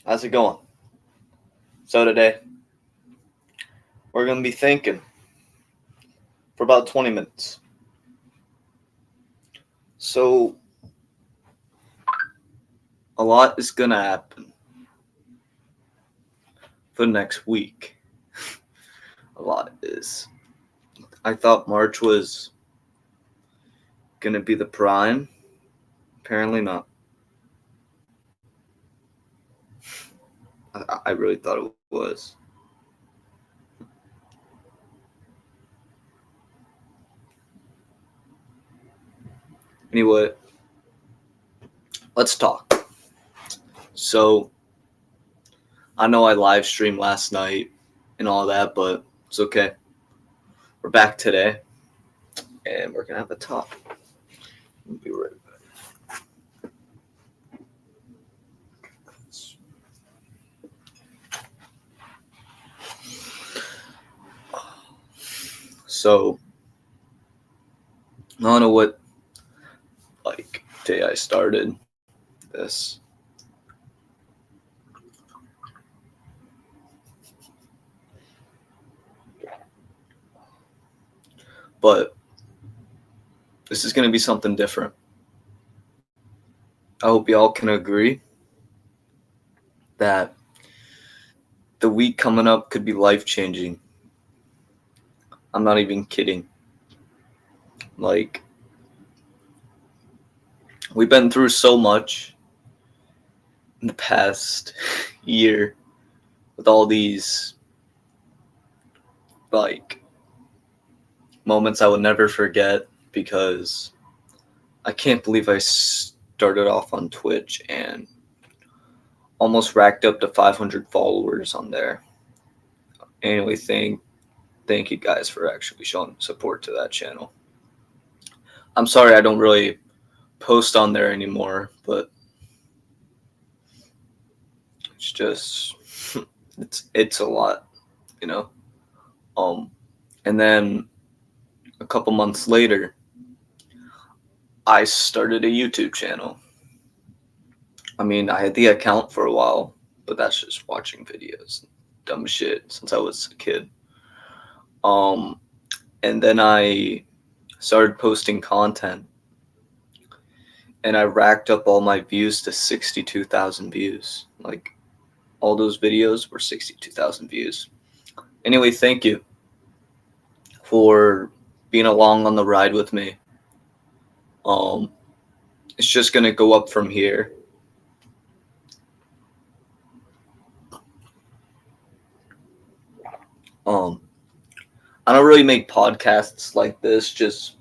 How's it going? So today we're gonna be thinking for about 20 minutes. So a lot is gonna happen for the next week. A lot is. I thought March was gonna be the prime. Apparently not. I really thought it was. Anyway, let's talk. So I know I live streamed last night and all that, but it's okay. We're back today and we're gonna have a talk. We'll be right back. So I don't know what day I started this. But this is going to be something different. I hope y'all can agree that the week coming up could be life changing. I'm not even kidding. Like, we've been through so much in the past year with all these, like, moments I will never forget because I can't believe I started off on Twitch and almost racked up to 500 followers on there. Anyway, thank you guys for actually showing support to that channel. I'm sorry I don't really post on there anymore, but it's just it's a lot, you know. And then a couple months later, I started a YouTube channel. I mean, I had the account for a while, but that's just watching videos, dumb shit since I was a kid. Um, and then I started posting content, and I racked up all my views to 62,000 views. Like, all those videos were 62,000 views. Anyway, thank you for being along on the ride with me. Um, it's just gonna go up from here. Um, I don't really make podcasts like this, just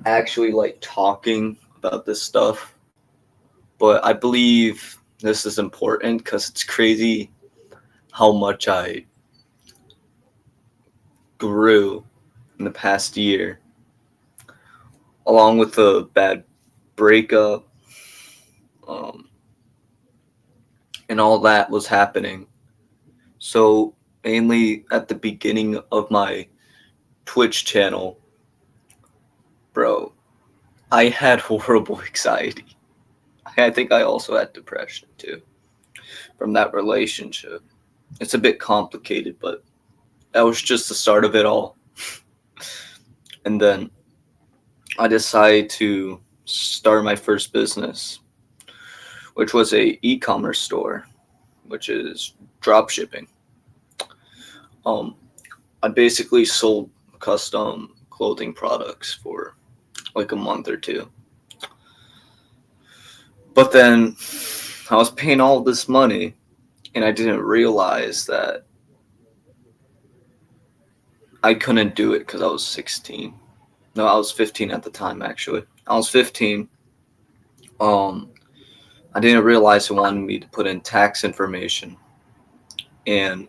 actually like talking about this stuff. But I believe this is important because it's crazy how much I grew in the past year, along with the bad breakup, um, and all that was happening. So, mainly at the beginning of my Twitch channel, bro, I had horrible anxiety. I think I also had depression too from that relationship. It's a bit complicated, but that was just the start of it all. And then I decided to start my first business, which was a e-commerce store, which is drop shipping. Um, I basically sold custom clothing products for like a month or two. But then I was paying all this money and I didn't realize that I couldn't do it because I was 16. No, I was 15 at the time actually. I was 15. Um, I didn't realize it wanted me to put in tax information. And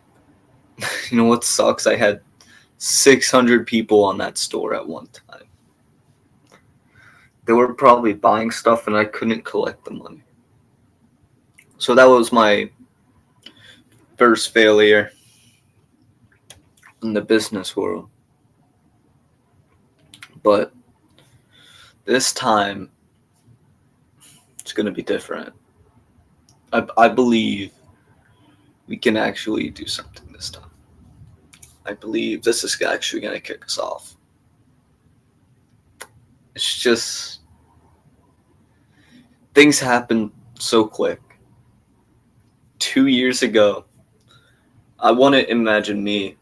you know what sucks? I had 600 people on that store at one time. They were probably buying stuff and I couldn't collect the money. So that was my first failure in the business world. But this time, it's going to be different. I believe we can actually do something this time. I believe this is actually going to kick us off. It's just things happen so quick. 2 years ago, I want to imagine me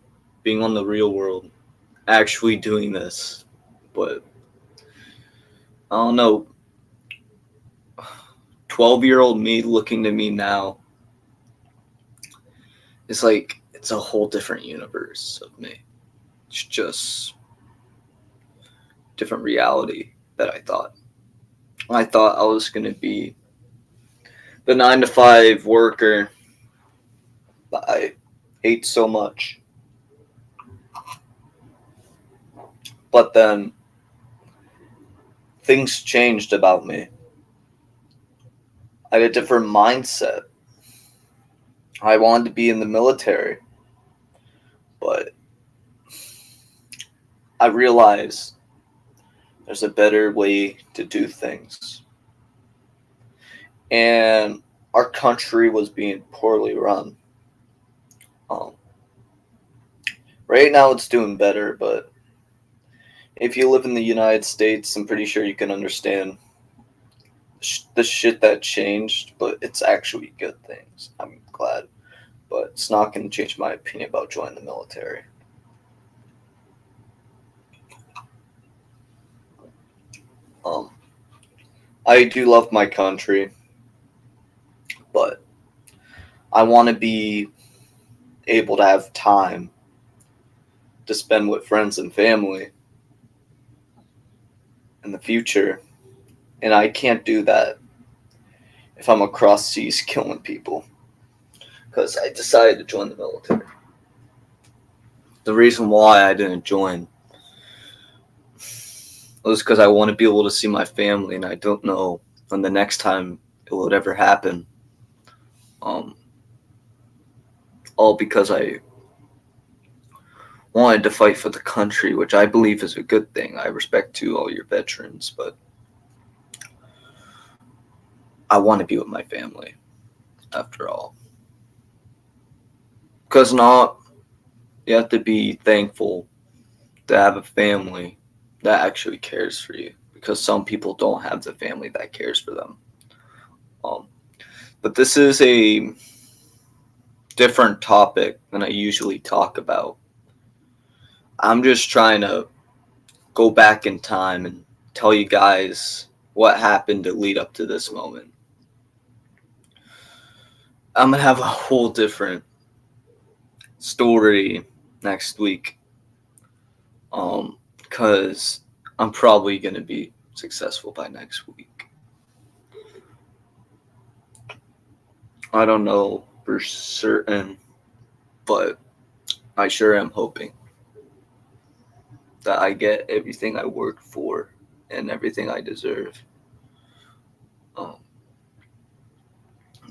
being on the real world, actually doing this. But I don't know, 12-year-old me looking to me now, it's like it's a whole different universe of me. It's just different reality that I thought. I thought I was going to be the 9 to 5 worker that I hate so much. But then things changed about me. I had a different mindset. I wanted to be in the military, but I realized there's a better way to do things. And our country was being poorly run. Um, right now it's doing better, but if you live in the United States, I'm pretty sure you can understand the shit that changed, but it's actually good things. I'm glad. But it's not going to change my opinion about joining the military. Um, I do love my country, but I want to be able to have time to spend with friends and family in the future, and I can't do that if I'm across seas killing people because I decided to join the military. The reason why I didn't join was because I want to be able to see my family, and I don't know when the next time it would ever happen. Um, all because I wanted to fight for the country, which I believe is a good thing. I respect to all your veterans, but I want to be with my family after all. Because not, you have to be thankful to have a family that actually cares for you. Because some people don't have the family that cares for them. Um, but this is a different topic than I usually talk about. I'm just trying to go back in time and tell you guys what happened to lead up to this moment. I'm gonna have a whole different story next week. Because I'm probably gonna be successful by next week. I don't know for certain, but I sure am hoping that I get everything I work for and everything I deserve. Um,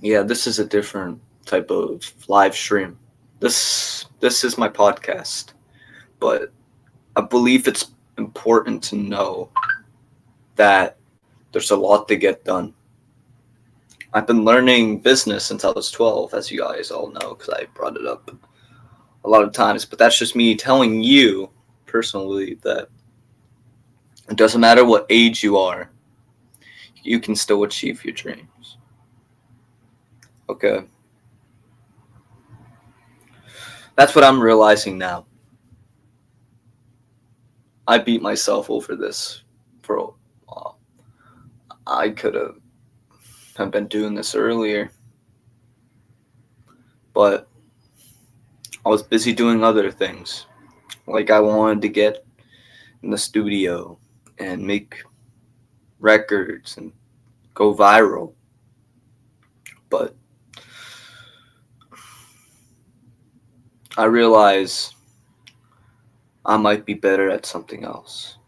yeah, this is a different type of live stream. This is my podcast, but I believe it's important to know that there's a lot to get done. I've been learning business since I was 12, as you guys all know, because I brought it up a lot of times. But that's just me telling you personally that it doesn't matter what age you are, you can still achieve your dreams. Okay? That's what I'm realizing now. I beat myself over this for a while. I could have been doing this earlier, but I was busy doing other things. Like I wanted to get in the studio and make records and go viral. But I realize I might be better at something else.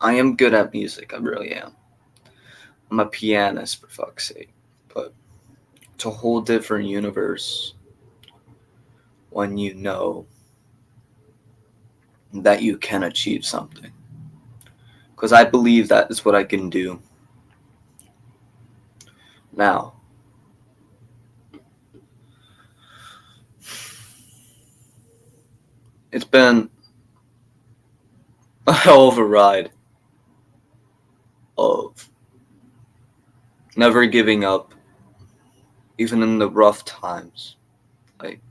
I am good at music, I really am. I'm a pianist, for fuck's sake. But it's a whole different universe when you know that you can achieve something. Because I believe that is what I can do. Now, It's been a hell of a ride of never giving up, even in the rough times. Like,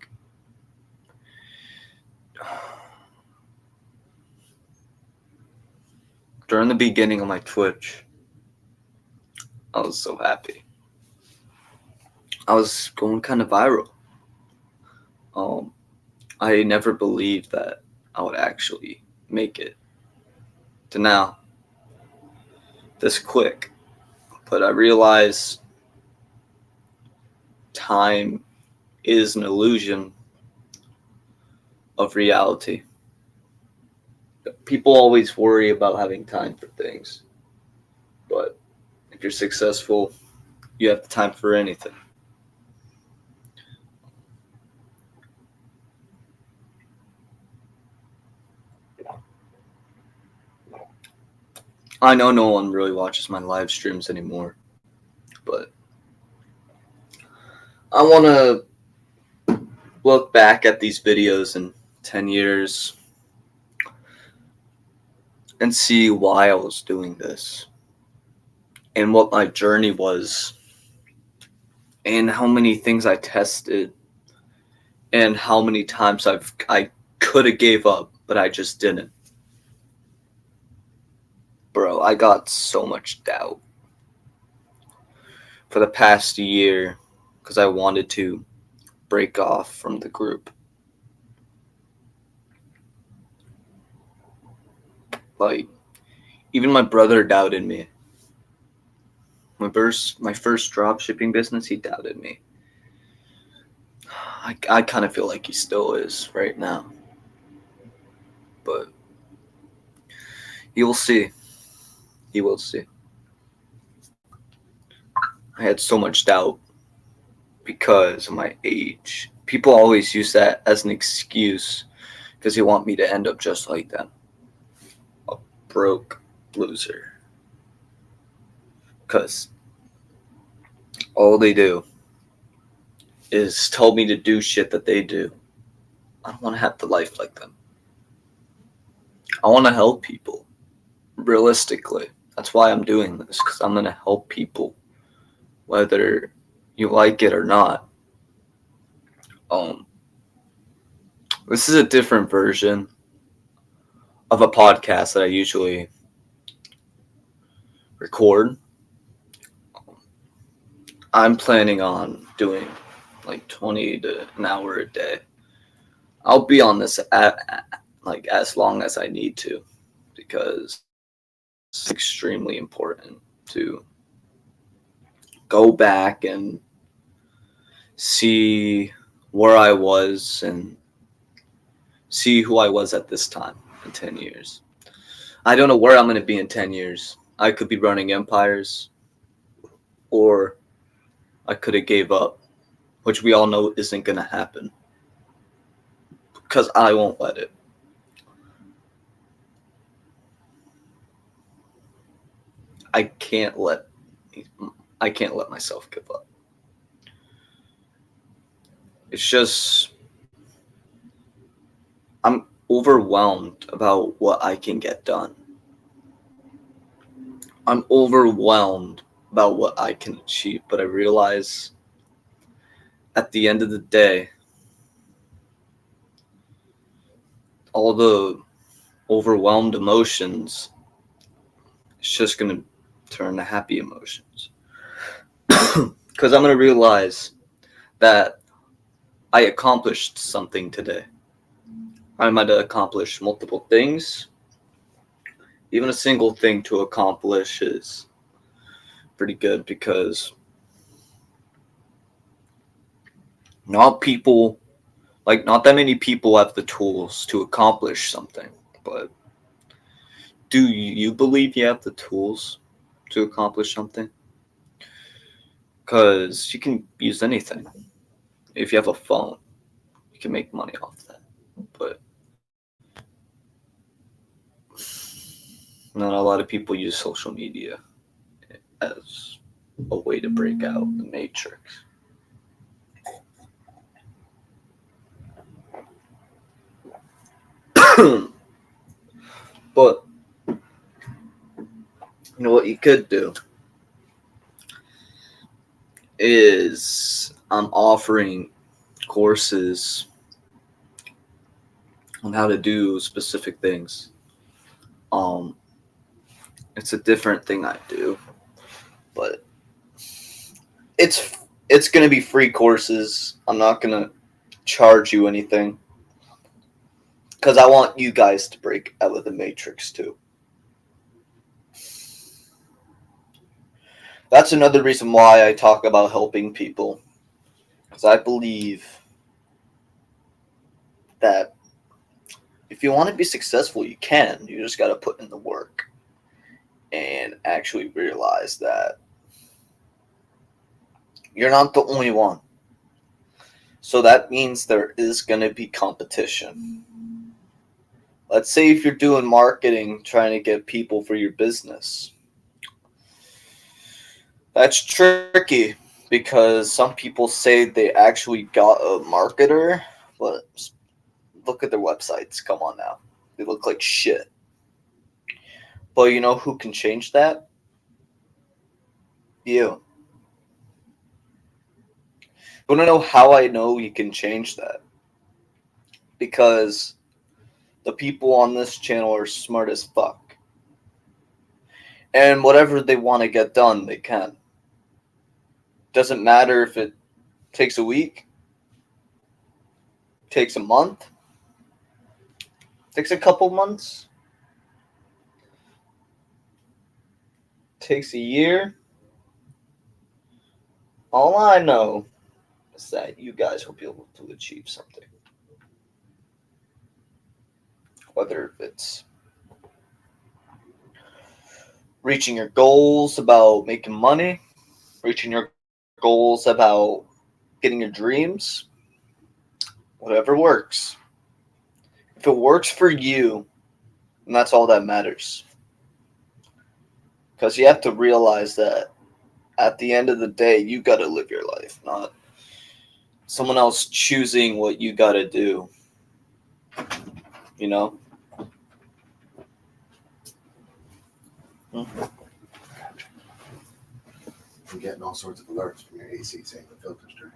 during the beginning of my Twitch, I was so happy. I was going kind of viral. I never believed that I would actually make it to now, this quick. But I realized time is an illusion of reality. People always worry about having time for things, but if you're successful, you have the time for anything. I know no one really watches my live streams anymore, but I want to look back at these videos in 10 years and see why I was doing this and what my journey was and how many things I tested and how many times I could have gave up, but I just didn't. Bro, I got so much doubt for the past year because I wanted to break off from the group. Like, even my brother doubted me. My first drop shipping business, he doubted me. I kind of feel like he still is right now. But you will see. He will see. I had so much doubt because of my age. People always use that as an excuse because they want me to end up just like them. A broke loser. Because all they do is tell me to do shit that they do. I don't want to have the life like them. I want to help people. Realistically. That's why I'm doing this, because I'm going to help people. Whether you like it or not. This is a different version of a podcast that I usually record. I'm planning on doing like 20 to an hour a day. I'll be on this like as long as I need to because it's extremely important to go back and see where I was and see who I was at this time in 10 years. I don't know where I'm going to be in 10 years. I could be running empires or I could have gave up, which we all know isn't going to happen because I won't let it. I can't let myself give up. It's just I'm overwhelmed about what I can get done. I'm overwhelmed about what I can achieve, but I realize at the end of the day, all the overwhelmed emotions, it's just going to turn to happy emotions. Because I'm going to realize that I accomplished something today. I might have accomplished multiple things. Even a single thing to accomplish is pretty good because not that many people have the tools to accomplish something. But do you believe you have the tools to accomplish something? Because you can use anything. If you have a phone, you can make money off that. But not a lot of people use social media as a way to break out the matrix. But you know what you could do is I'm offering courses on how to do specific things. Um, it's a different thing I do, but it's it's gonna be free courses. I'm not gonna charge you anything because I want you guys to break out of the matrix too. That's another reason why I talk about helping people, because I believe that if you want to be successful, you can. You just got to put in the work and actually realize that you're not the only one. So that means there is going to be competition. Let's say if you're doing marketing, trying to get people for your business. That's tricky because some people say they actually got a marketer, but look at their websites. Come on now. They look like shit. But you know who can change that? You. You want to know how I know you can change that? Because the people on this channel are smart as fuck. And whatever they want to get done, they can. Doesn't matter if it takes a week, takes a month, takes a couple months, takes a year. All I know is that you guys will be able to achieve something. Whether it's reaching your goals about making money, reaching your goals about getting your dreams, whatever works. If it works for you, and that's all that matters. Because you have to realize that at the end of the day, you got to live your life, not someone else choosing what you got to do. You know? I'm getting all sorts of alerts from your AC saying the filter's dirty.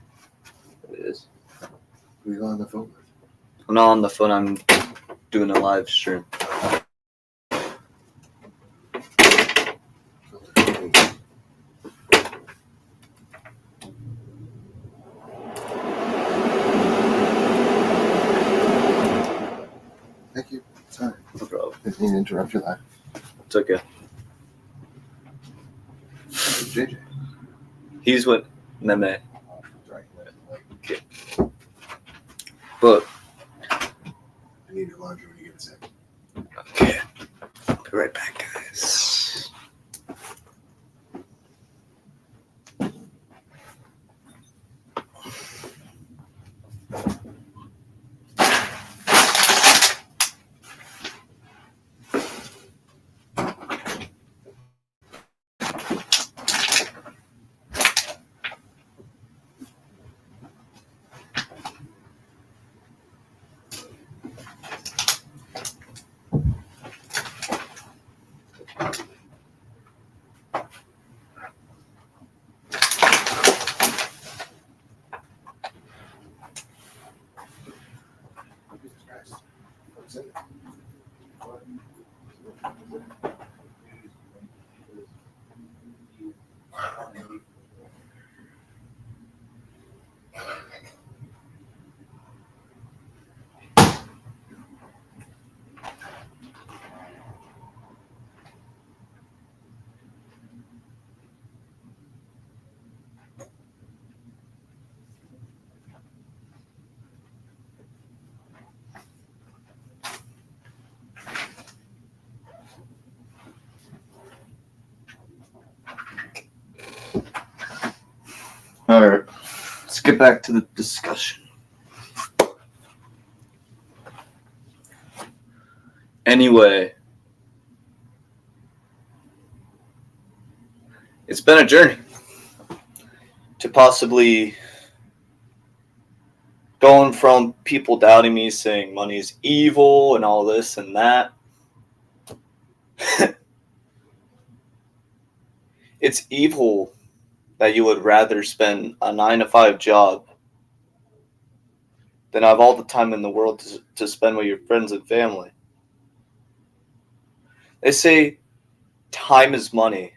It is. Who are you on the phone with? I'm not on the phone. I'm doing a live stream. Thank you. Sorry. No problem. Didn't mean to interrupt your life. It's okay. JJ. He's with Meme. Sorry. But, I need your laundry when you get a second. okay. I'll be right back, guys. Jesus Christ. What's in it? All right. Let's get back to the discussion. Anyway, it's been a journey to possibly Going from people doubting me, saying money's evil and all this and that. It's evil that you would rather spend a 9 to 5 job than have all the time in the world to spend with your friends and family. They say time is money.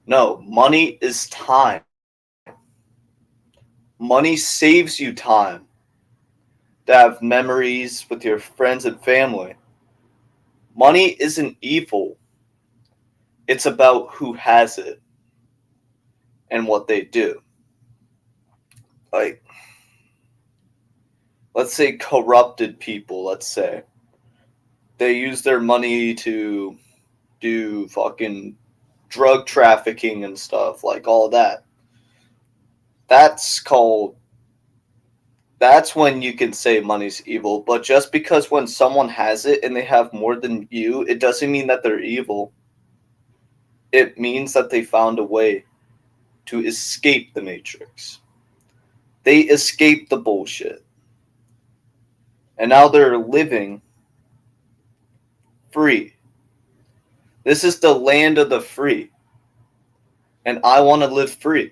No, money is time. Money saves you time to have memories with your friends and family. Money isn't evil. It's about who has it and what they do. Like, let's say corrupted people, let's say. They use their money to do fucking drug trafficking and stuff, like all that. That's when you can say money's evil. But just because when someone has it and they have more than you, it doesn't mean that they're evil. It means that they found a way to escape the matrix. They escaped the bullshit. And now they're living free. This is the land of the free. And I want to live free.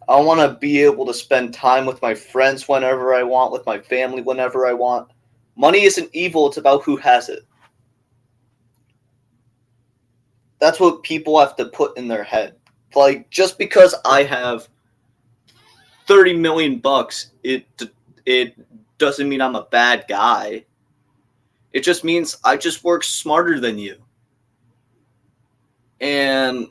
I want to be able to spend time with my friends whenever I want, with my family whenever I want. Money isn't evil, it's about who has it. That's what people have to put in their head. Like, just because I have 30 million bucks, it doesn't mean I'm a bad guy. It just means I just work smarter than you. And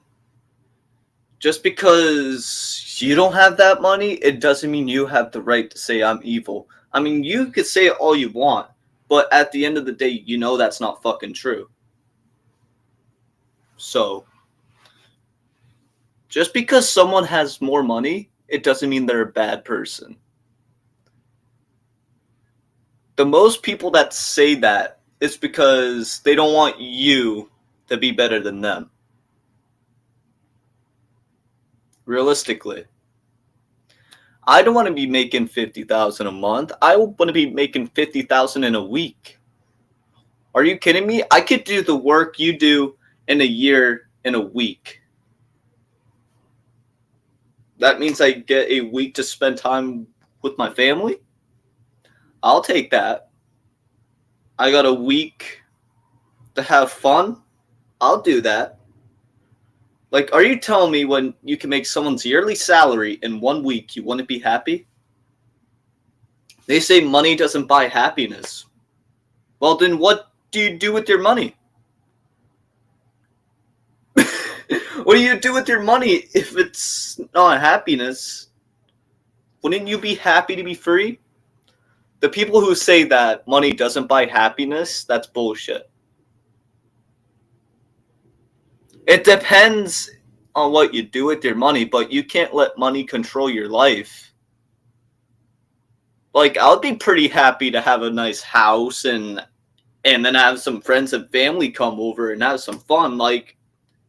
just because you don't have that money, it doesn't mean you have the right to say I'm evil. I mean, you could say it all you want, but at the end of the day, you know that's not fucking true. So, just because someone has more money, it doesn't mean they're a bad person. The most people that say that is because they don't want you to be better than them. Realistically, I don't want to be making $50,000 a month. I want to be making $50,000 in a week. Are you kidding me? I could do the work you do in a year in a week. That means I get a week to spend time with my family. I'll take that. I got a week to have fun. I'll do that. Like, are you telling me when you can make someone's yearly salary in 1 week, you wouldn't be happy? They say money doesn't buy happiness. Well, then what do you do with your money? What do you do with your money if it's not happiness? Wouldn't you be happy to be free? The people who say that money doesn't buy happiness, that's bullshit. It depends on what you do with your money, but you can't let money control your life. Like, I would be pretty happy to have a nice house and then have some friends and family come over and have some fun. Like,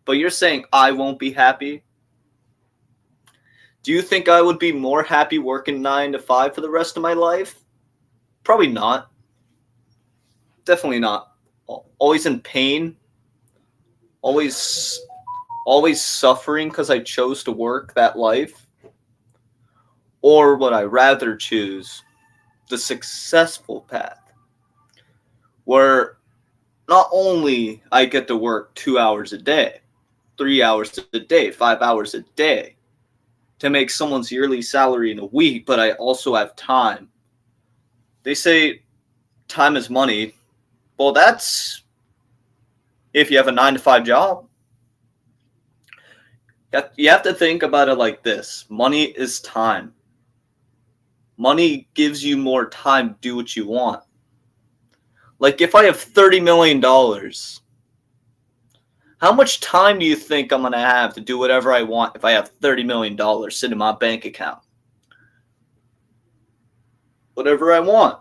but you're saying I won't be happy? Do you think I would be more happy working 9 to 5 for the rest of my life? Probably not. Definitely not. Always in pain. Always suffering because I chose to work that life? Or would I rather choose the successful path where not only I get to work 2 hours a day, 3 hours a day, 5 hours a day to make someone's yearly salary in a week, but I also have time. They say time is money. Well, that's if you have a 9 to 5 job. You have to think about it like this. Money is time. Money gives you more time to do what you want. Like, if I have $30 million, how much time do you think I'm going to have to do whatever I want if I have $30 million sitting in my bank account? Whatever I want.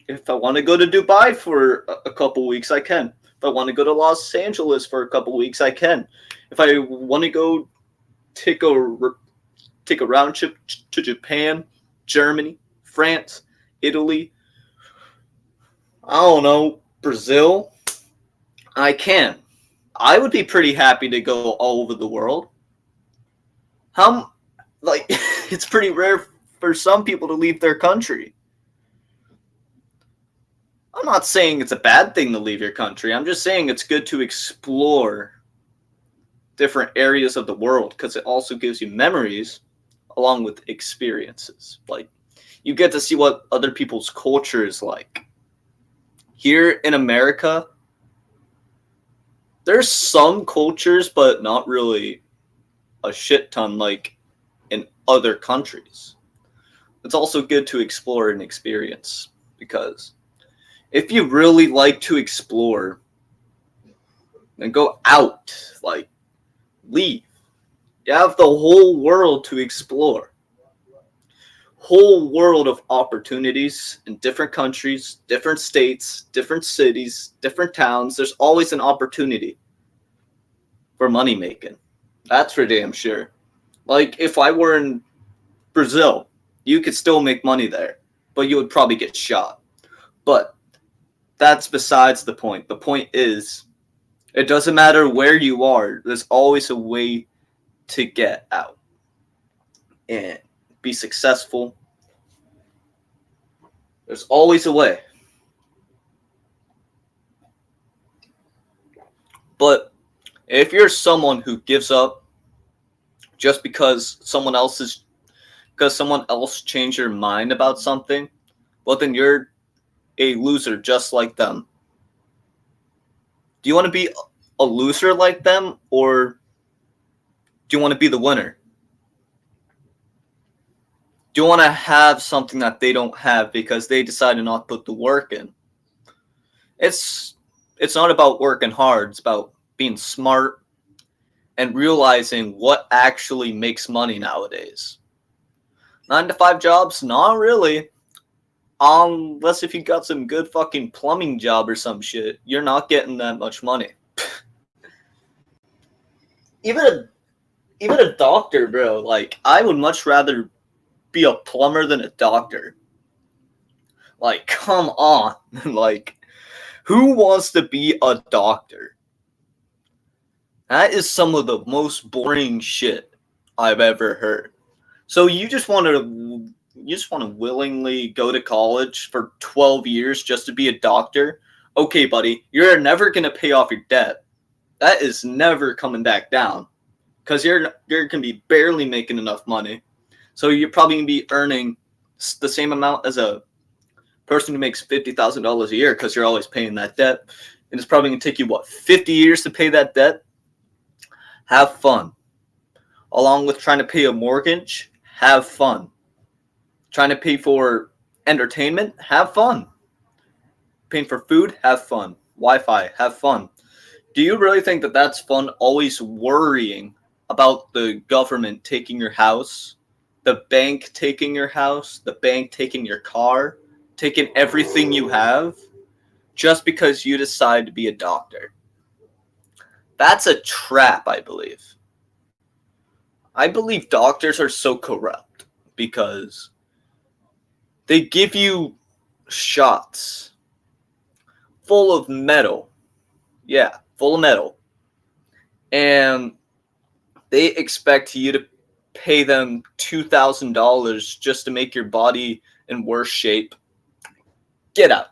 If I want to go to Dubai for a couple weeks, I can. If I want to go to Los Angeles for a couple weeks, I can. If I want to go take a take a round trip to Japan, Germany, France, Italy, I don't know, Brazil, I can. I would be pretty happy to go all over the world. How, like, it's pretty rare for some people to leave their country. I'm not saying it's a bad thing to leave your country. I'm just saying it's good to explore different areas of the world because it also gives you memories along with experiences. Like, you get to see what other people's culture is like. Here in America, there's some cultures, but not really a shit ton like in other countries. It's also good to explore and experience because if you really like to explore, then go out, like, leave. You have the whole world to explore. Whole world of opportunities in different countries, different states, different cities, different towns. There's always an opportunity for money making. That's for damn sure. Like, if I were in Brazil, you could still make money there, but you would probably get shot. But that's besides the point. The point is, it doesn't matter where you are, there's always a way to get out and be successful. There's always a way. But if you're someone who gives up just because someone else changed your mind about something, well, then you're a loser just like them. Do you want to be a loser like them, or do you want to be the winner? Do you want to have something that they don't have because they decided not to put the work in? It's not about working hard. It's about being smart and realizing what actually makes money nowadays. 9-to-5 jobs? Not really. Unless if you got some good fucking plumbing job or some shit, you're not getting that much money. Even a doctor, bro. Like, I would much rather be a plumber than a doctor. Like, come on. Like, who wants to be a doctor? That is some of the most boring shit I've ever heard. So you just want to willingly go to college for 12 years just to be a doctor? Okay, buddy, you're never going to pay off your debt. That is never coming back down because you're going to be barely making enough money. So you're probably going to be earning the same amount as a person who makes $50,000 a year because you're always paying that debt. And it's probably going to take you, 50 years to pay that debt? Have fun. Along with trying to pay a mortgage, have fun. Trying to pay for entertainment, have fun. Paying for food, have fun. Wi-Fi, have fun. Do you really think that that's fun, always worrying about the government taking your house, the bank taking your house, the bank taking your car, taking everything you have, just because you decide to be a doctor? That's a trap, I believe. I believe doctors are so corrupt because they give you shots full of metal. Yeah, full of metal. And they expect you to pay them $2,000 just to make your body in worse shape. Get out.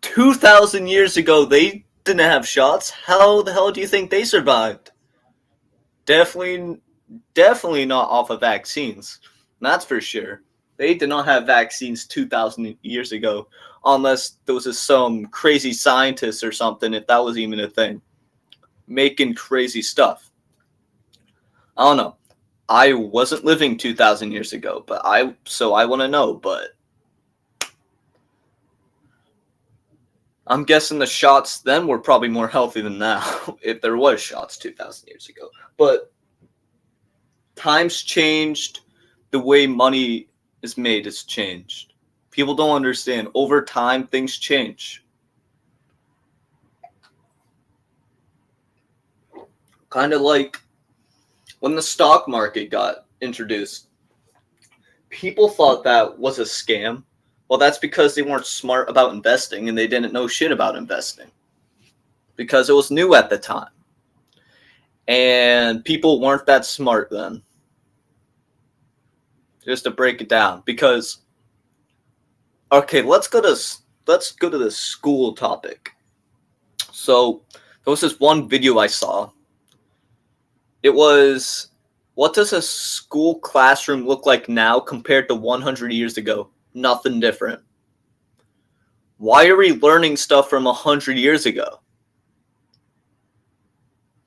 2,000 years ago, they didn't have shots. How the hell do you think they survived? Definitely not off of vaccines. That's for sure. They did not have vaccines 2,000 years ago, unless there was some crazy scientist or something, if that was even a thing, making crazy stuff. I don't know. I wasn't living 2,000 years ago, so I want to know, but I'm guessing the shots then were probably more healthy than now, if there was shots 2,000 years ago. But times changed. The way money is made has changed. People don't understand. Over time, things change. Kind of like when the stock market got introduced, people thought that was a scam. Well, that's because they weren't smart about investing and they didn't know shit about investing because it was new at the time. And people weren't that smart then. Just to break it down, because okay, let's go to the school topic. So there was this one video I saw. It was, what does a school classroom look like now compared to 100 years ago? Nothing different. Why are we learning stuff from 100 years ago?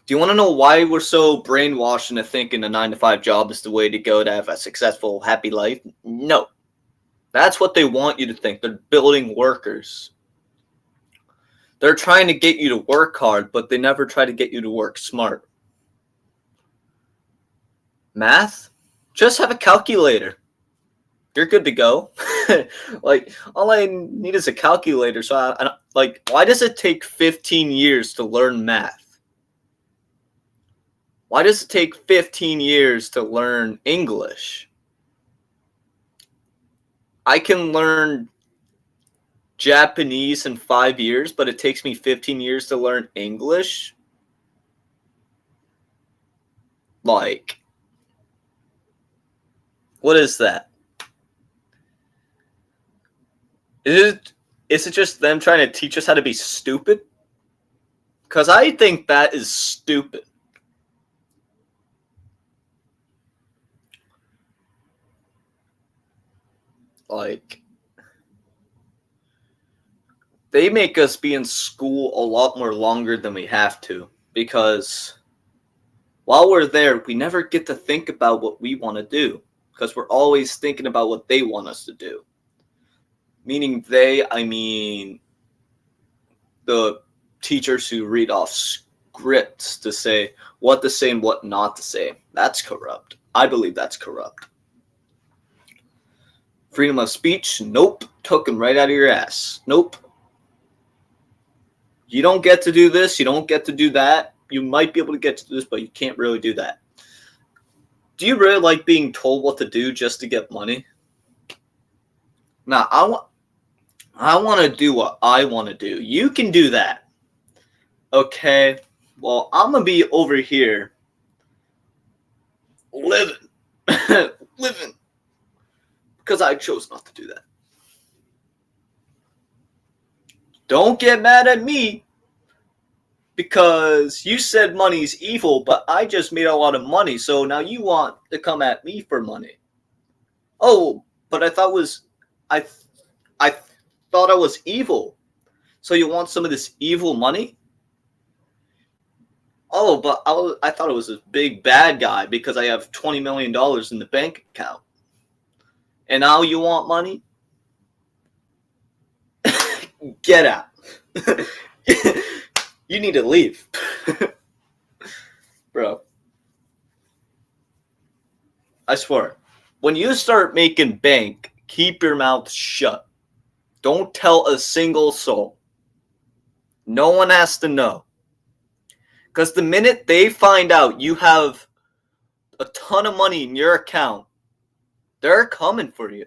Do you want to know why we're so brainwashed into thinking a 9-to-5 job is the way to go to have a successful, happy life? No. That's what they want you to think. They're building workers. They're trying to get you to work hard, but they never try to get you to work smart. Math? Just have a calculator. You're good to go. Like, all I need is a calculator. So, I like, why does it take 15 years to learn math? Why does it take 15 years to learn English? I can learn Japanese in 5 years, but it takes me 15 years to learn English? Like, what is that? Is it just them trying to teach us how to be stupid? Because I think that is stupid. Like, they make us be in school a lot more longer than we have to, because while we're there, we never get to think about what we want to do, because we're always thinking about what they want us to do. Meaning they, I mean the teachers who read off scripts to say what to say and what not to say. That's corrupt. I believe that's corrupt. Freedom of speech? Nope. Took him right out of your ass. Nope. You don't get to do this. You don't get to do that. You might be able to get to this, but you can't really do that. Do you really like being told what to do just to get money? Nah, I want to do what I want to do. You can do that. Okay? Well, I'm going to be over here living. Living. Because I chose not to do that. Don't get mad at me because you said money's evil, but I just made a lot of money, so now you want to come at me for money. Oh, but I thought I thought I was evil. So you want some of this evil money? Oh, but I thought it was a big bad guy because I have $20 million in the bank account. And now you want money? Get out. You need to leave. Bro. I swear. When you start making bank, keep your mouth shut. Don't tell a single soul. No one has to know. Because the minute they find out you have a ton of money in your account, they're coming for you.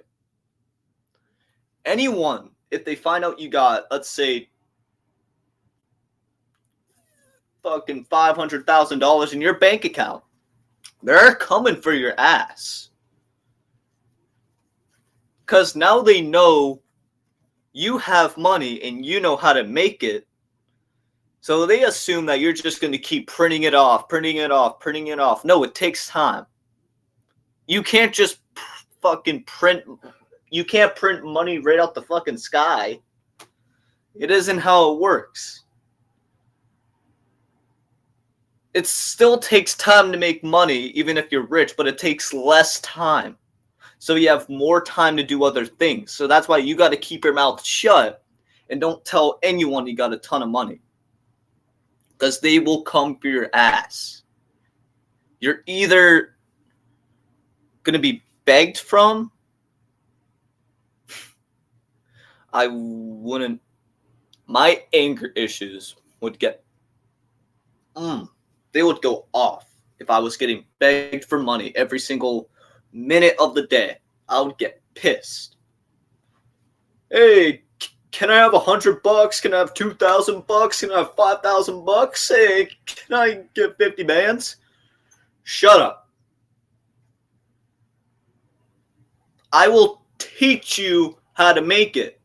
Anyone, if they find out you got, let's say, fucking $500,000 in your bank account, they're coming for your ass. Because now they know you have money and you know how to make it. So they assume that you're just going to keep printing it off. No, it takes time. You can't just fucking print. You can't print money right out the fucking sky. It isn't how it works. It still takes time to make money, even if you're rich, but it takes less time. So you have more time to do other things. So that's why you got to keep your mouth shut and don't tell anyone you got a ton of money. Because they will come for your ass. You're either going to be begged from. I wouldn't. My anger issues would get. They would go off if I was getting begged for money every single minute of the day. I would get pissed. Hey, can I have $100? Can I have $2,000? Can I have $5,000? Hey, can I get 50 bands? Shut up. I will teach you how to make it.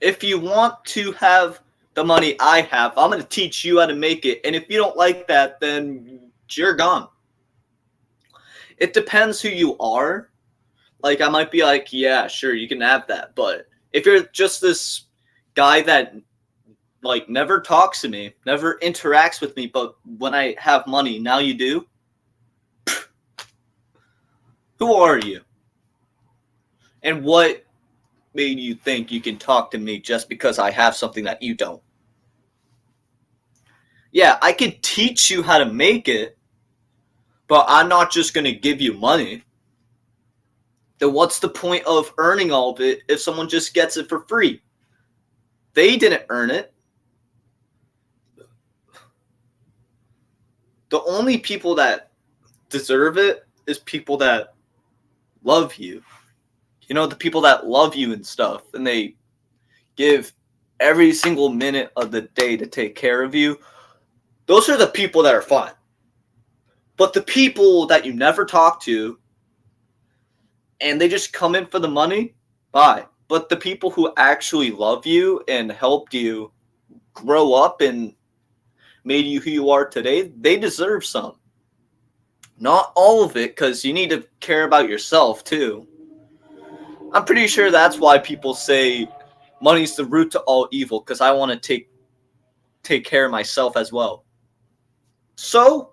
If you want to have the money I have, I'm going to teach you how to make it. And if you don't like that, then you're gone. It depends who you are. Like, I might be like, yeah, sure, you can have that. But if you're just this guy that, like, never talks to me, never interacts with me, but when I have money, now you do, who are you? And what made you think you can talk to me just because I have something that you don't? Yeah, I can teach you how to make it, but I'm not just going to give you money. Then what's the point of earning all of it if someone just gets it for free? They didn't earn it. The only people that deserve it is people that love you. You know, the people that love you and stuff, and they give every single minute of the day to take care of you. Those are the people that are fun. But the people that you never talk to, and they just come in for the money, bye. But the people who actually love you and helped you grow up and made you who you are today, they deserve some. Not all of it, because you need to care about yourself too. I'm pretty sure that's why people say money's the root to all evil, because I want to take care of myself as well. So,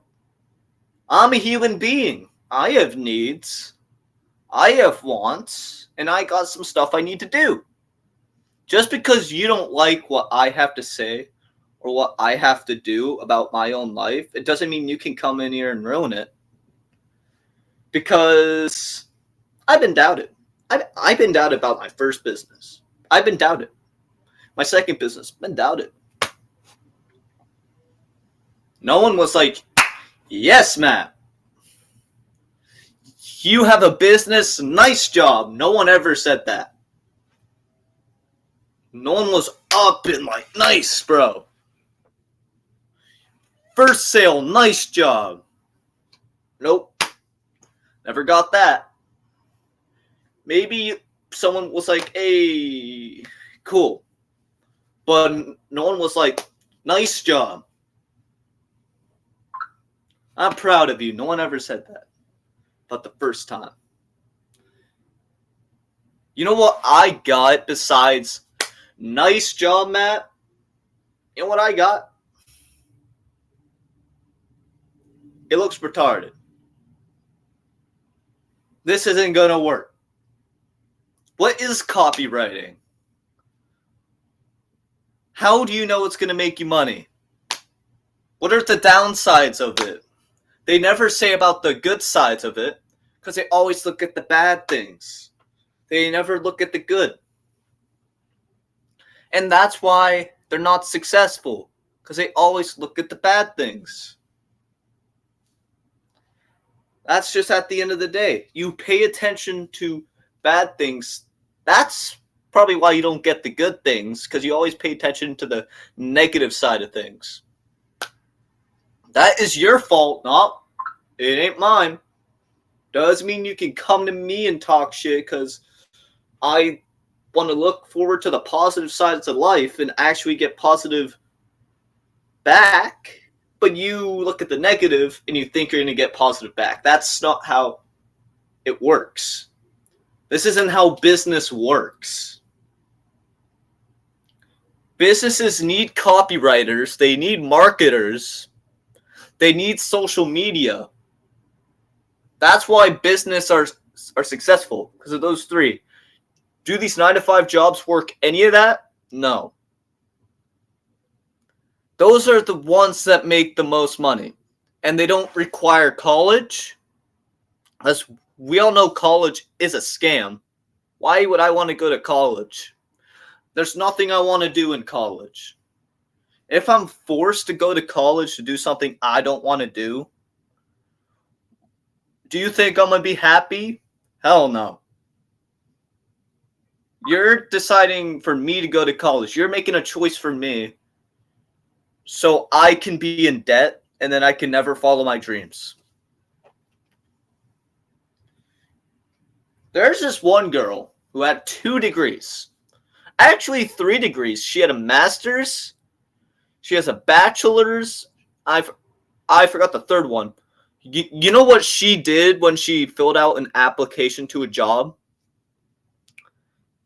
I'm a human being. I have needs. I have wants. And I got some stuff I need to do. Just because you don't like what I have to say or what I have to do about my own life, it doesn't mean you can come in here and ruin it. Because I've been doubted. I've been doubted about my first business. I've been doubted. My second business, been doubted. No one was like, yes, Matt. You have a business, nice job. No one ever said that. No one was up and like, nice, bro. First sale, nice job. Nope. Never got that. Maybe someone was like, hey, cool. But no one was like, nice job. I'm proud of you. No one ever said that. But the first time. You know what I got besides nice job, Matt? You know what I got? It looks retarded. This isn't gonna work. What is copywriting? How do you know it's gonna make you money? What are the downsides of it? They never say about the good sides of it because they always look at the bad things. They never look at the good. And that's why they're not successful, because they always look at the bad things. That's just at the end of the day. You pay attention to bad things. That's probably why you don't get the good things, because you always pay attention to the negative side of things. That is your fault, not. It ain't mine. Doesn't mean you can come to me and talk shit because I want to look forward to the positive sides of life and actually get positive back. But you look at the negative and you think you're going to get positive back. That's not how it works. This isn't how business works. Businesses need copywriters. They need marketers. They need social media. That's why business are successful, because of those three. Do these 9-to-5 jobs work any of that? No. Those are the ones that make the most money. And they don't require college. As we all know, college is a scam. Why would I want to go to college? There's nothing I want to do in college. if I'm forced to go to college to do something I don't want to do you think I'm going to be happy? Hell no. You're deciding for me to go to college. You're making a choice for me so I can be in debt and then I can never follow my dreams. There's this one girl who had 2 degrees. Actually, 3 degrees. She had a master's. She has a bachelor's. I forgot the third one. You know what she did when she filled out an application to a job?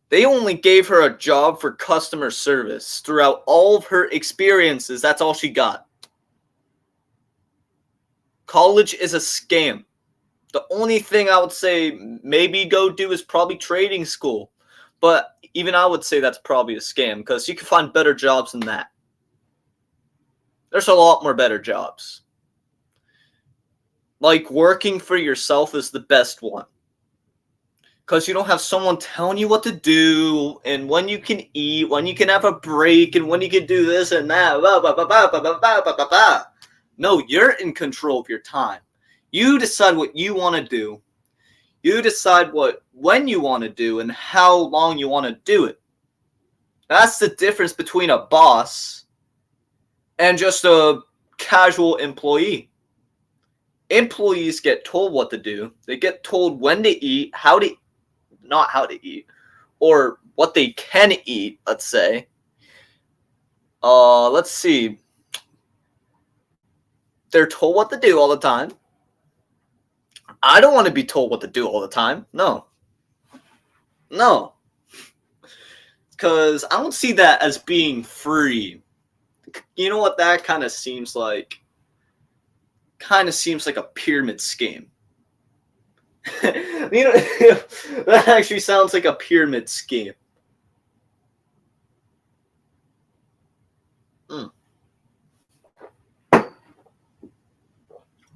They only gave her a job for customer service. Throughout all of her experiences, that's all she got. College is a scam. The only thing I would say maybe go do is probably trading school. But even I would say that's probably a scam because you can find better jobs than that. There's a lot more better jobs. Like working for yourself is the best one. Because you don't have someone telling you what to do and when you can eat, when you can have a break, and when you can do this and that. No, you're in control of your time. You decide what you want to do. You decide when you want to do and how long you want to do it. That's the difference between a boss and just a casual employee. Employees get told what to do. They get told when to eat, not how to eat, or what they can eat, let's say. Let's see. They're told what to do all the time. I don't want to be told what to do all the time. No. Because I don't see that as being free. You know what that kind of seems like? Kind of seems like a pyramid scheme. That actually sounds like a pyramid scheme.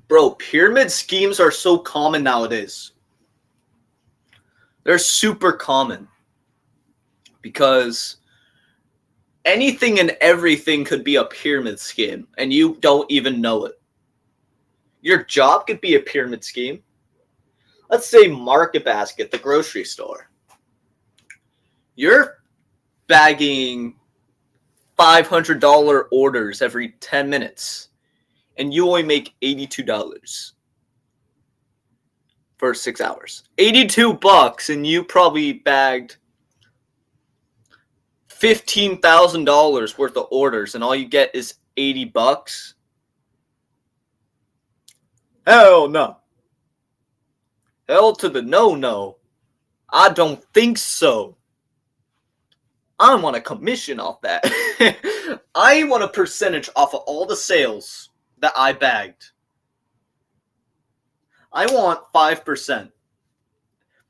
Bro, pyramid schemes are so common nowadays. They're super common. Because anything and everything could be a pyramid scheme, and you don't even know it. Your job could be a pyramid scheme. Let's say Market Basket, the grocery store. You're bagging $500 orders every 10 minutes, and you only make $82 for 6 hours. $82, and you probably bagged $15,000 worth of orders, and all you get is $80. Hell no. Hell to the no. I don't think so. I want a commission off that. I want a percentage off of all the sales that I bagged. I want 5%.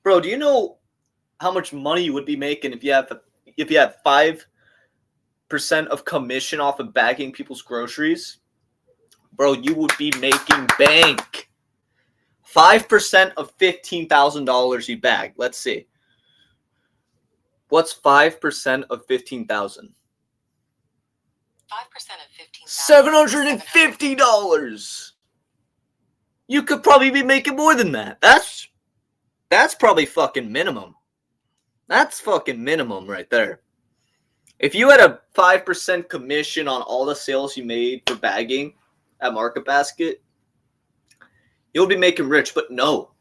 Bro, do you know how much money you would be making if you had 5% of commission off of bagging people's groceries? Bro, you would be making bank. 5% of $15,000 you bag. Let's see. What's 5% of 15,000? 5% of 15,000. $750. You could probably be making more than that. That's probably fucking minimum. That's fucking minimum right there. If you had a 5% commission on all the sales you made for bagging at Market Basket, you'll be making rich, but no.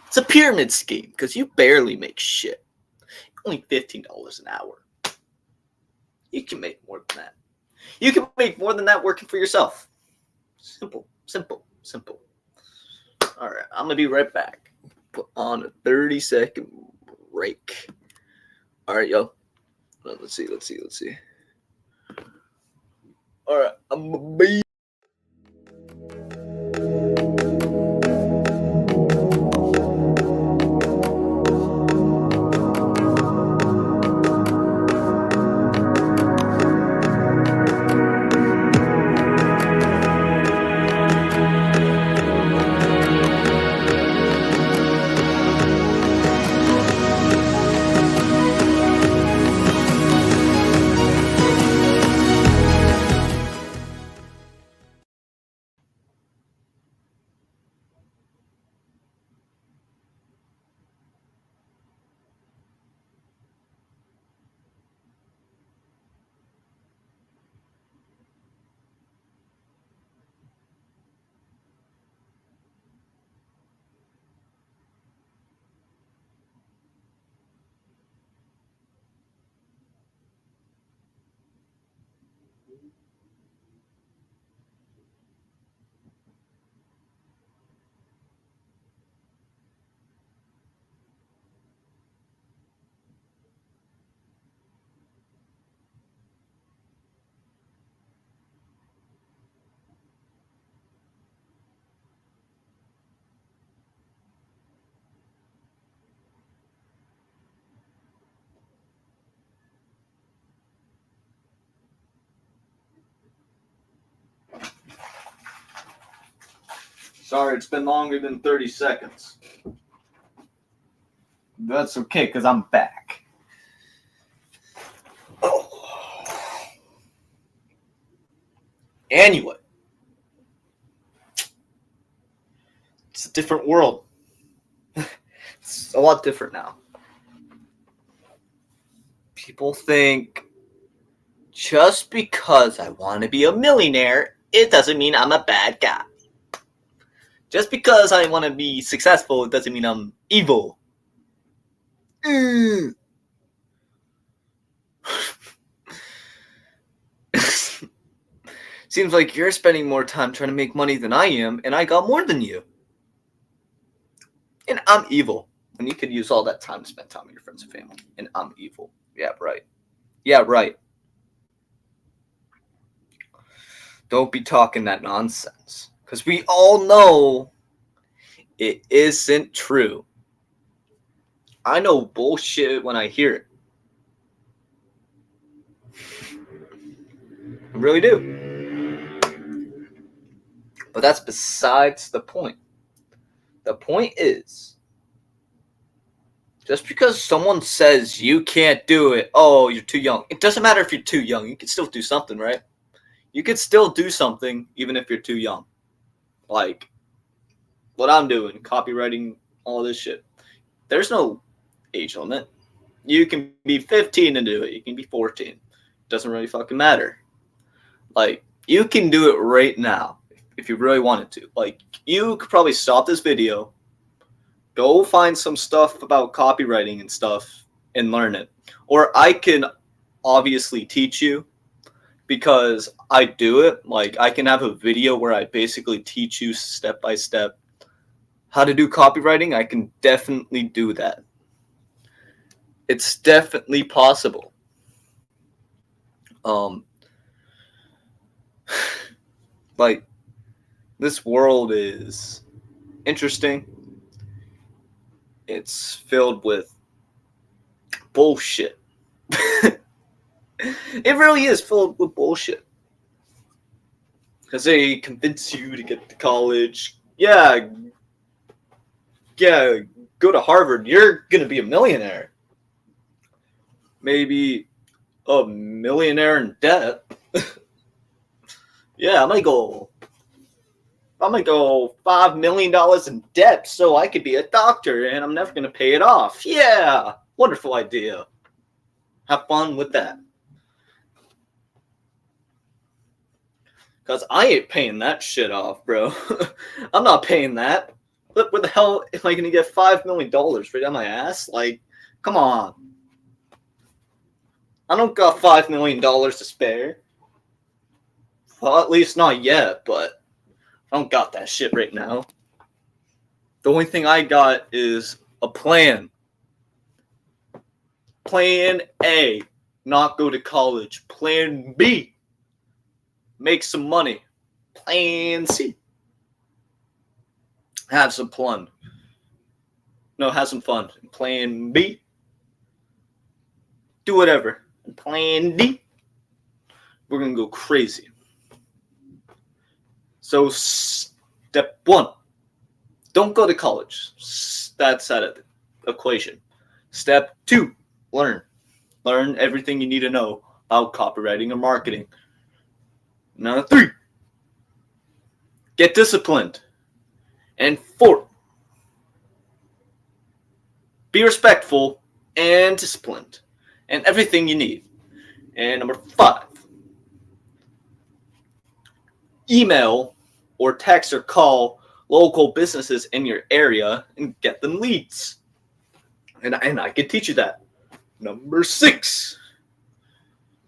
It's a pyramid scheme because you barely make shit. Only $15 an hour. You can make more than that. You can make more than that working for yourself. Simple. All right, I'm going to be right back. Put on a 30-second break. All right, yo. Let's see. All right, I'm going to be Sorry, it's been longer than 30 seconds. That's okay, because I'm back. Oh. Anyway. It's a different world. It's a lot different now. People think just because I want to be a millionaire, it doesn't mean I'm a bad guy. Just because I want to be successful, it doesn't mean I'm evil. Seems like you're spending more time trying to make money than I am, and I got more than you. And I'm evil. And you could use all that time to spend time with your friends and family. And I'm evil. Yeah, right. Yeah, right. Don't be talking that nonsense. Because we all know it isn't true. I know bullshit when I hear it. I really do. But that's besides the point. The point is, just because someone says you can't do it, oh, you're too young. It doesn't matter if you're too young. You can still do something, right? You could still do something even if you're too young. Like what I'm doing, copywriting, all this shit. There's no age limit. You can be 15 and do it. You can be 14. It doesn't really fucking matter. Like, you can do it right now if you really wanted to. Like, you could probably stop this video, go find some stuff about copywriting and stuff, and learn it. Or I can obviously teach you because I do it. Like, I can have a video where I basically teach you step by step how to do copywriting. I can definitely do that. It's definitely possible. Like, this world is interesting. It's filled with bullshit. It really is filled with bullshit. Because they convince you to get to college. Yeah, go to Harvard. You're going to be a millionaire. Maybe a millionaire in debt. Yeah, I might go $5 million in debt so I could be a doctor and I'm never going to pay it off. Yeah, wonderful idea. Have fun with that. Because I ain't paying that shit off, bro. I'm not paying that. Look, where the hell am I going to get $5 million right on my ass? Like, come on. I don't got $5 million to spare. Well, at least not yet, but I don't got that shit right now. The only thing I got is a plan. Plan A, not go to college. Plan B, make some money. Plan C, have some fun. No, have some fun. Plan B, do whatever. And plan D, we're going to go crazy. So step 1, don't go to college. That's out of the equation. Step 2, learn. Learn everything you need to know about copywriting or marketing. Number 3, get disciplined. And 4, be respectful and disciplined. And everything you need. And number 5, email or text or call local businesses in your area and get them leads. And I can teach you that. Number 6,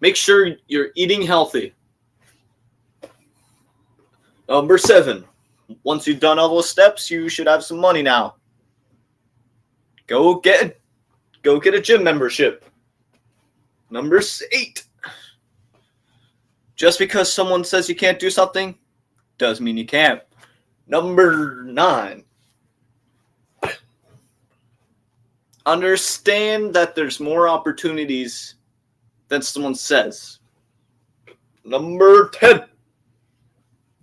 make sure you're eating healthy. Number 7. Once you've done all those steps, you should have some money now. Go get a gym membership. Number 8. Just because someone says you can't do something doesn't mean you can't. Number 9. Understand that there's more opportunities than someone says. Number 10.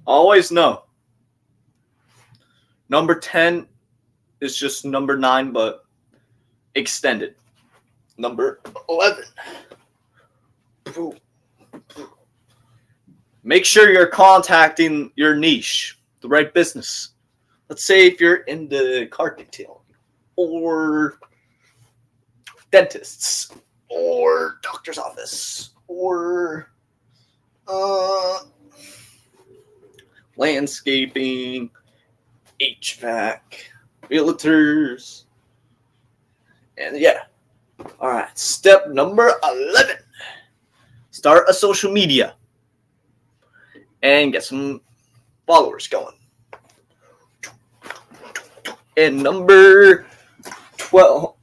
Always know. Number 10 is just number 9, but extended. Number 11. Make sure you're contacting your niche, the right business. Let's say if you're in the car detailing, or dentists, or doctor's office, or landscaping, HVAC, realtors, and yeah. All right, step number 11. Start a social media and get some followers going. And number 12,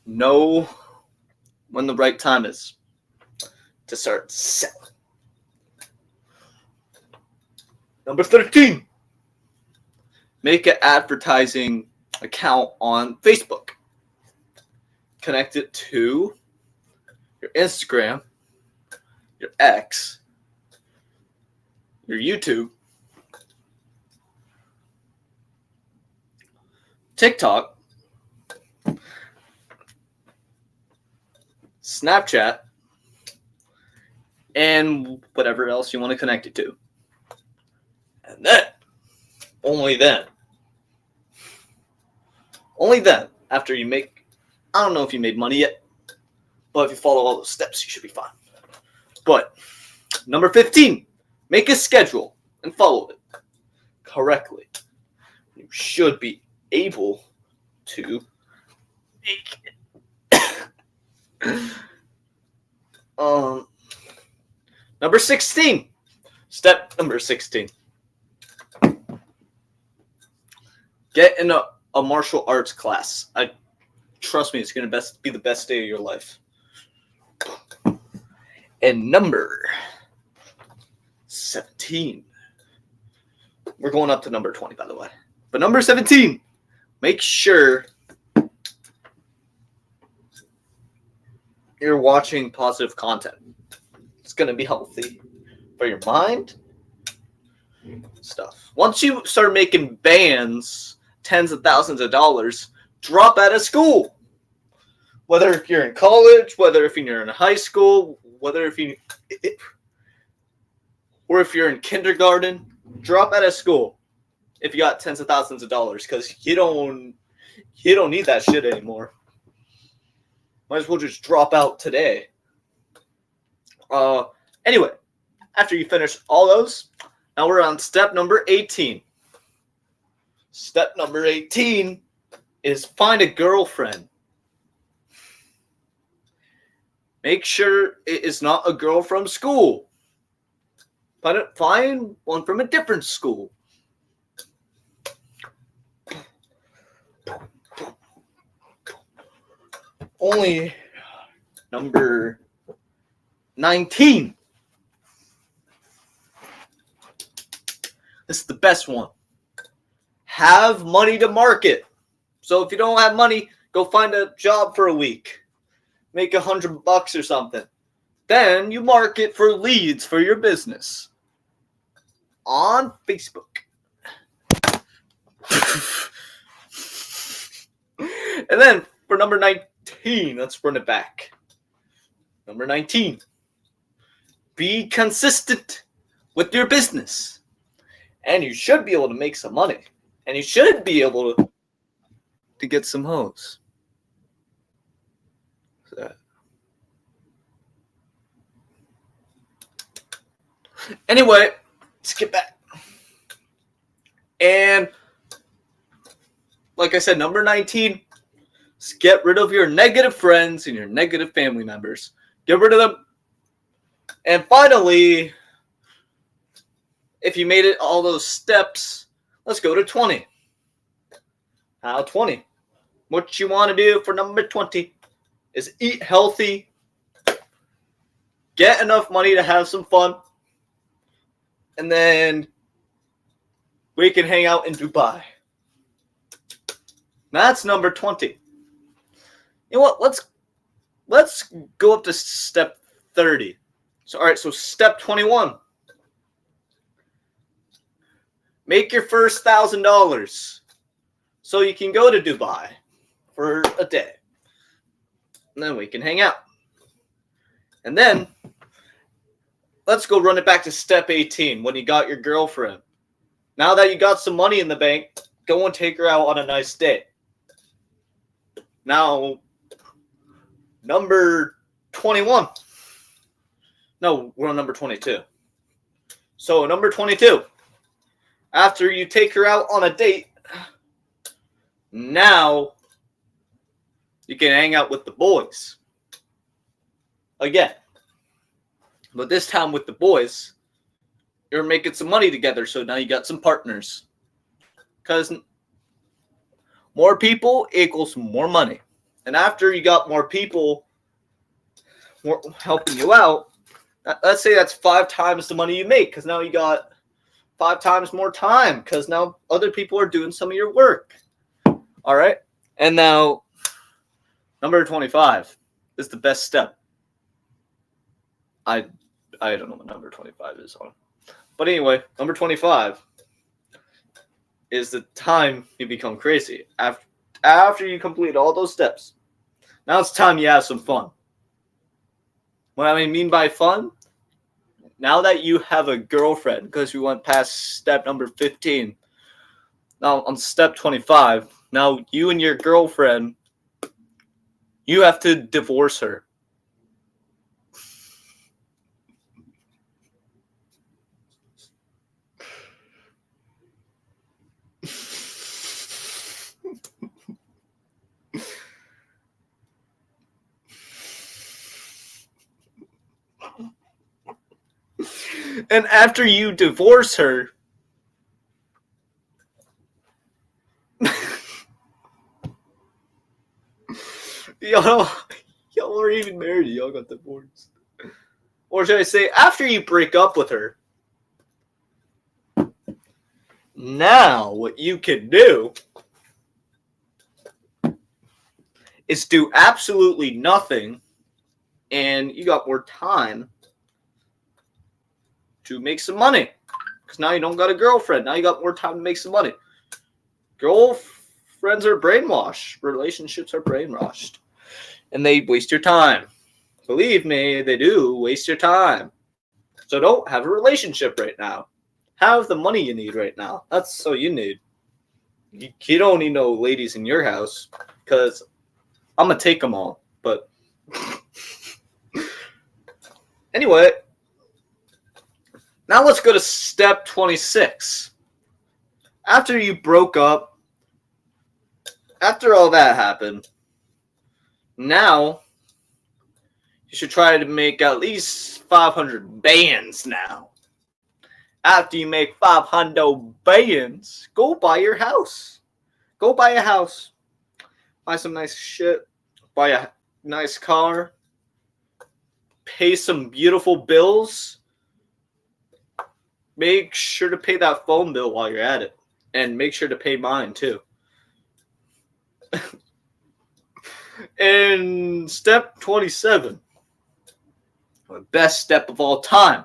know when the right time is to start selling. Number 13, make an advertising account on Facebook. Connect it to your Instagram, your X, your YouTube, TikTok, Snapchat, and whatever else you want to connect it to. And then, only then, after you make, I don't know if you made money yet, but if you follow all those steps, you should be fine. But number 15, make a schedule and follow it correctly. You should be able to make it. Number 16. Step number 16. Get in a martial arts class. Trust me, it's going to be the best day of your life. And number 17. We're going up to number 20, by the way. But number 17, make sure you're watching positive content. It's going to be healthy for your mind. Stuff. Once you start making bands, tens of thousands of dollars, drop out of school. Whether if you're in college, whether if you're in high school, whether if you, or if you're in kindergarten, drop out of school if you got tens of thousands of dollars, because you don't need that shit anymore. Might as well just drop out today. Anyway, after you finish all those, now we're on step number 18. Step number 18 is find a girlfriend. Make sure it is not a girl from school. Find one from a different school. Only number 19. This is the best one. Have money to market. So if you don't have money, go find a job for a week. Make $100 or something. Then you market for leads for your business on Facebook. And then for number 19, let's run it back. Number 19, be consistent with your business. And you should be able to make some money. And you should be able to get some hoes. Anyway, let's get back. And like I said, number 19, is get rid of your negative friends and your negative family members. Get rid of them. And finally, if you made it all those steps, let's go to 20. Now 20. What you want to do for number 20 is eat healthy, get enough money to have some fun, and then we can hang out in Dubai. That's number 20. You know what? Let's go up to step 30. So all right, so step 21. Make your first $1,000 so you can go to Dubai for a day. And then we can hang out. And then let's go run it back to step 18 when you got your girlfriend. Now that you got some money in the bank, go and take her out on a nice date. Now, number 21. No, we're on number 22. So, number 22. After you take her out on a date, now you can hang out with the boys. Again. But this time with the boys, you're making some money together, so now you got some partners. Because more people equals more money. And after you got more people helping you out, let's say that's 5 times the money you make, because now you got 5 times more time, because now other people are doing some of your work. All right? And now, number 25 is the best step. I don't know what number 25 is on. But anyway, number 25 is the time you become crazy. After you complete all those steps, now it's time you have some fun. What I mean by fun, now that you have a girlfriend, because we went past step number 15, now on step 25, now you and your girlfriend, you have to divorce her. And after you divorce her, y'all are even married. Y'all got divorced. Or should I say, after you break up with her, now what you can do is do absolutely nothing, and you got more time to make some money. Because now you don't got a girlfriend. Now you got more time to make some money. Girlfriends are brainwashed. Relationships are brainwashed. And they waste your time. Believe me, they do waste your time. So don't have a relationship right now. Have the money you need right now. That's all you need. You don't need no ladies in your house, because I'm going to take them all. But anyway, now let's go to step 26. After you broke up, after all that happened, now you should try to make at least 500 bands now. After you make 500 bands, go buy your house. Go buy a house. Buy some nice shit. Buy a nice car. Pay some beautiful bills. Make sure to pay that phone bill while you're at it. And make sure to pay mine too. And step 27. The best step of all time.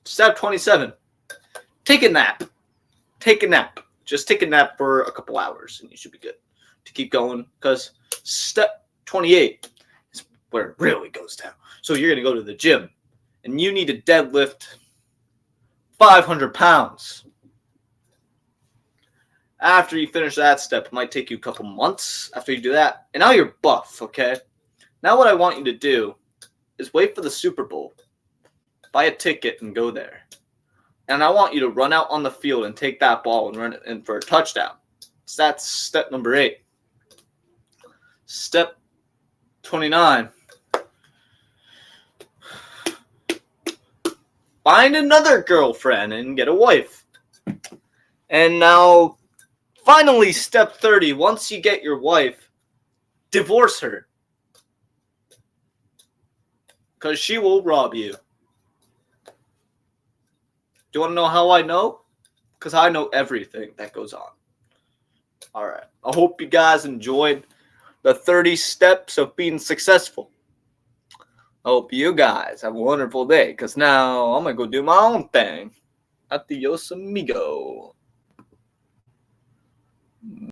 Step 27. Take a nap. Take a nap. Just take a nap for a couple hours and you should be good to keep going. Because step 28 is where it really goes down. So you're going to go to the gym. And you need to deadlift 500 pounds. After you finish that step, it might take you a couple months after you do that. And now you're buff, okay? Now what I want you to do is wait for the Super Bowl. Buy a ticket and go there. And I want you to run out on the field and take that ball and run it in for a touchdown. So that's step number 8. Step 29. find another girlfriend and get a wife. And now, finally, step 30, once you get your wife, divorce her. Because she will rob you. Do you want to know how I know? Because I know everything that goes on. Alright, I hope you guys enjoyed the 30 steps of being successful. I hope you guys have a wonderful day, because now I'm going to go do my own thing. Adios, amigo.